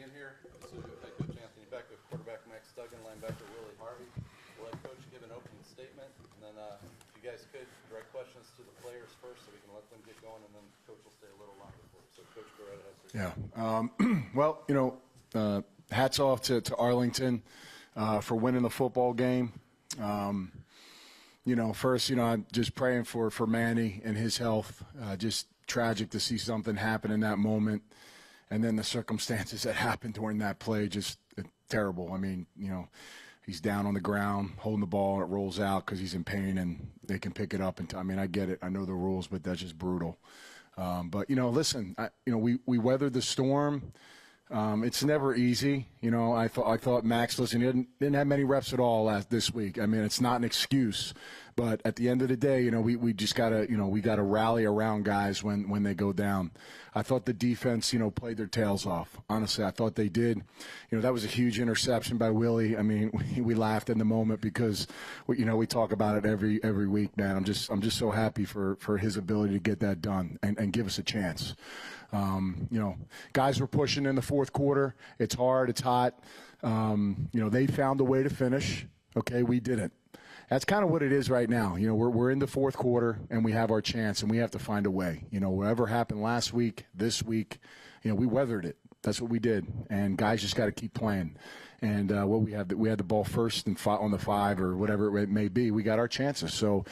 being here. So head coach Anthony Becht, quarterback Max Duggan, linebacker Willie, Harvey. We'll let coach give an opening statement, and then if you guys could direct questions to the players first, so we can let them get going, and then coach will stay a little longer for it. So coach, go right ahead. Yeah. Well, hats off to Arlington for winning the football game. First, I'm just praying for Manny and his health. Just tragic to see something happen in that moment. And then the circumstances that happened during that play, just terrible. I mean, he's down on the ground, holding the ball, and it rolls out because he's in pain, and they can pick it up. I mean, I get it. I know the rules, but that's just brutal. But, listen, we weathered the storm. It's never easy. I thought Max, listen, he didn't have many reps at all this week. I mean, it's not an excuse. But at the end of the day, we just gotta, we gotta rally around guys when they go down. I thought the defense, played their tails off. Honestly, I thought they did. That was a huge interception by Willie. I mean, we laughed in the moment because, we talk about it every week, man. I'm just so happy for his ability to get that done and give us a chance. Guys were pushing in the fourth quarter. It's hard. It's hot. They found a way to finish. Okay, we didn't. That's kind of what it is right now. We're in the fourth quarter, and we have our chance, and we have to find a way. Whatever happened last week, this week, we weathered it. That's what we did, and guys just got to keep playing. And we had the ball first and on the 5 or whatever it may be. We got our chances. So,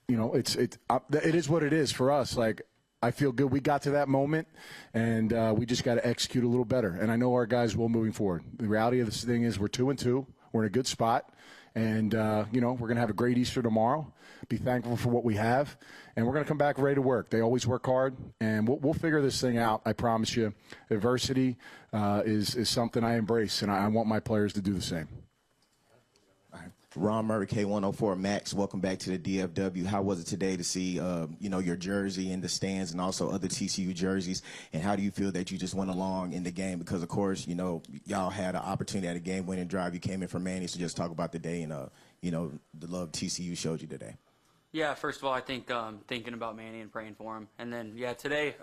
it is what it is for us. Like, I feel good we got to that moment, and we just got to execute a little better. And I know our guys will moving forward. The reality of this thing is we're 2-2. We're in a good spot. And, we're going to have a great Easter tomorrow, be thankful for what we have, and we're going to come back ready to work. They always work hard, and we'll figure this thing out, I promise you. Adversity is something I embrace, and I want my players to do the same. Ron Murray, K104. Max, welcome back to the DFW. How was it today to see, your jersey in the stands and also other TCU jerseys? And how do you feel that you just went along in the game? Because, of course, y'all had an opportunity at a game-winning drive. You came in for Manny, so just talk about the day and, the love TCU showed you today. Yeah, first of all, I think thinking about Manny and praying for him. And then, today,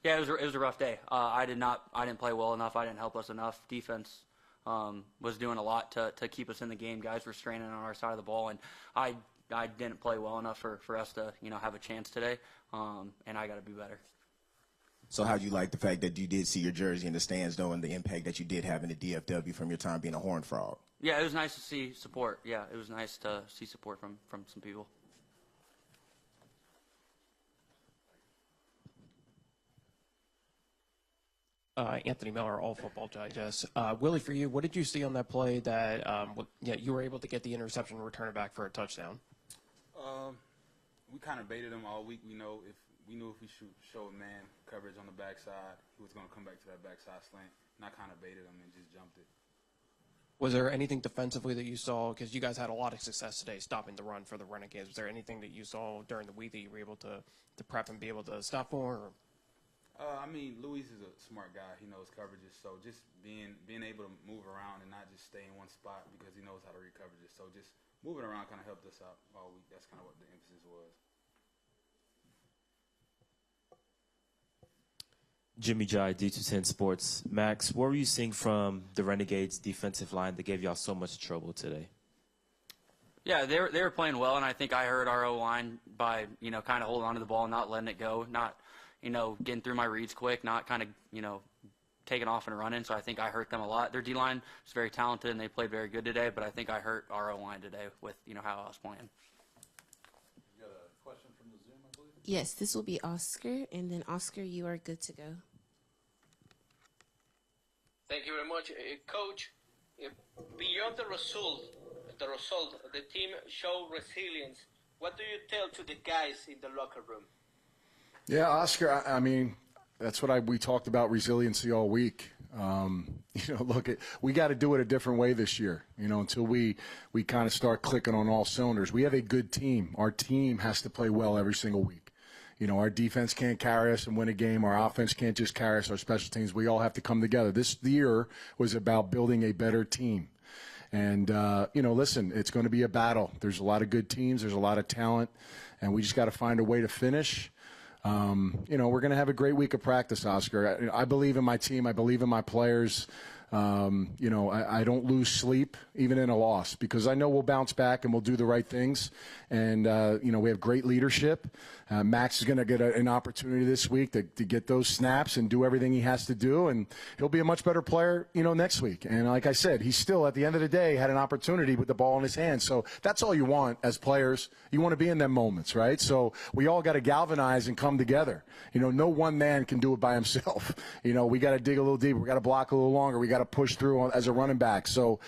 it was a rough day. I didn't play well enough. I didn't help us enough. Defense was doing a lot to keep us in the game. Guys were straining on our side of the ball, and I didn't play well enough for us to have a chance today, and I got to be better. So how do you like the fact that you did see your jersey in the stands, though, and the impact that you did have in the DFW from your time being a Horned Frog? Yeah, it was nice to see support. Yeah, it was nice to see support from some people. Anthony Miller, All Football Digest. Willie, for you, what did you see on that play that you were able to get the interception and return it back for a touchdown? We kind of baited him all week. We knew if we show a man coverage on the backside, he was going to come back to that backside slant. And I kind of baited him and just jumped it. Was there anything defensively that you saw? Because you guys had a lot of success today stopping the run for the Renegades. Was there anything that you saw during the week that you were able to prep and be able to stop more? Or? Luis is a smart guy. He knows coverages. So just being able to move around and not just stay in one spot because he knows how to read coverages. So just moving around kind of helped us out all week. That's kind of what the emphasis was. Jimmy Jai, D210 Sports. Max, what were you seeing from the Renegades defensive line that gave y'all so much trouble today? Yeah, they were playing well, and I think I hurt our O-line by, kind of holding on to the ball, not letting it go, not, getting through my reads quick, not kind of, taking off and running. So I think I hurt them a lot. Their D-line is very talented, and they played very good today, but I think I hurt our O-line today with, how I was playing. You got a question from the Zoom, I believe? Yes, this will be Oscar, and then Oscar, you are good to go. Thank you very much. Coach, beyond the result, the team showed resilience. What do you tell to the guys in the locker room? Yeah, Oscar, I mean, that's what we talked about resiliency all week. We got to do it a different way this year, until we kind of start clicking on all cylinders. We have a good team. Our team has to play well every single week. Our defense can't carry us and win a game. Our offense can't just carry us. Our special teams, we all have to come together. This year was about building a better team. And, listen, it's going to be a battle. There's a lot of good teams. There's a lot of talent. And we just got to find a way to finish. We're going to have a great week of practice, Oscar. I believe in my team. I believe in my players. I don't lose sleep even in a loss because I know we'll bounce back and we'll do the right things. And, we have great leadership. Max is going to get an opportunity this week to get those snaps and do everything he has to do. And he'll be a much better player, next week. And like I said, he's still, at the end of the day, had an opportunity with the ball in his hand. So that's all you want as players. You want to be in them moments, right? So we all got to galvanize and come together. No one man can do it by himself. We got to dig a little deeper. We got to block a little longer. We got to push through as a running back. So,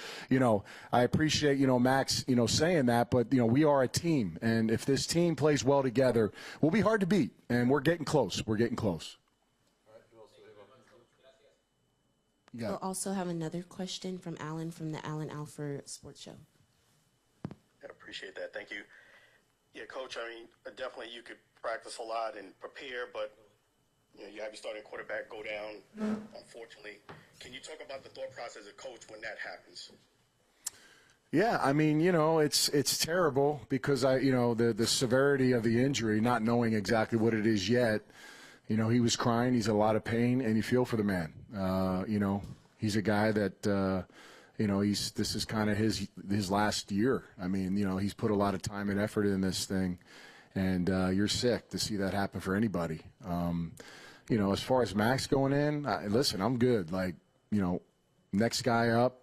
I appreciate, Max, saying that, but, we are a team. And if this team plays well together, we'll be hard to beat. And we're getting close. We're getting close. We'll also have another question from Alan from the Alford Sports Show. I appreciate that. Thank you. Yeah, Coach, definitely you could practice a lot and prepare, but you have your starting quarterback go down, unfortunately. Can you talk about the thought process as a coach when that happens? Yeah, it's terrible because the severity of the injury, not knowing exactly what it is yet, he was crying, he's in a lot of pain, and you feel for the man. He's a guy that, this is kind of his last year. He's put a lot of time and effort in this thing, and you're sick to see that happen for anybody. As far as Max going in, listen, I'm good. Next guy up.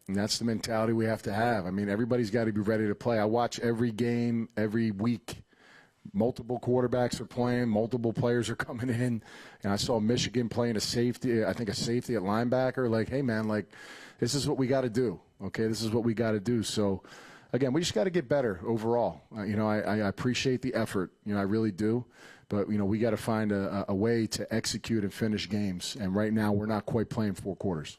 And that's the mentality we have to have. Everybody's got to be ready to play. I watch every game, every week. Multiple quarterbacks are playing. Multiple players are coming in. And I saw Michigan playing a safety at linebacker. Hey, man, this is what we got to do. Okay, this is what we got to do. So, again, we just got to get better overall. I appreciate the effort. I really do. But, we got to find a way to execute and finish games. And right now we're not quite playing 4 quarters.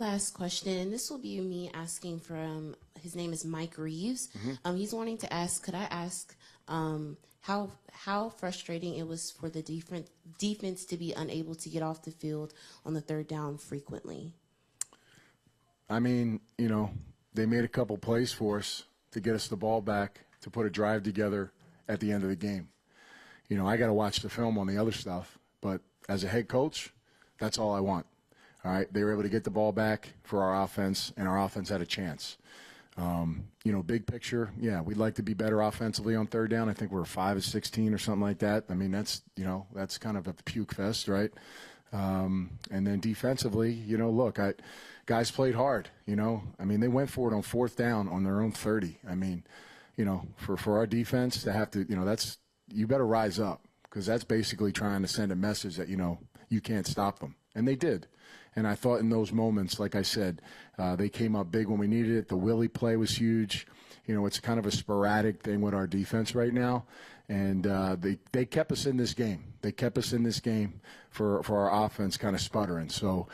Last question, and this will be me asking from, his name is Mike Reeves. Mm-hmm. He's wanting to ask, could I ask how frustrating it was for the defense to be unable to get off the field on the third down frequently? They made a couple plays for us to get us the ball back, to put a drive together at the end of the game. I got to watch the film on the other stuff, but as a head coach, that's all I want. All right, they were able to get the ball back for our offense, and our offense had a chance. Big picture, yeah, we'd like to be better offensively on third down. I think we're 5 of 16 or something like that. That's kind of a puke fest, right? And then defensively, guys played hard. They went for it on fourth down on their own 30. For our defense to have to, you better rise up because that's basically trying to send a message that you can't stop them, and they did. And I thought in those moments, like I said, they came up big when we needed it. The Willie play was huge. It's kind of a sporadic thing with our defense right now. And they kept us in this game. They kept us in this game for our offense kind of sputtering. So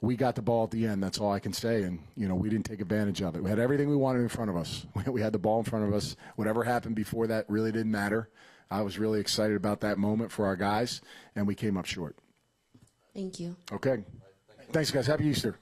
we got the ball at the end. That's all I can say. And, we didn't take advantage of it. We had everything we wanted in front of us. We had the ball in front of us. Whatever happened before that really didn't matter. I was really excited about that moment for our guys, and we came up short. Thank you. Okay. Thanks, guys. Happy Easter.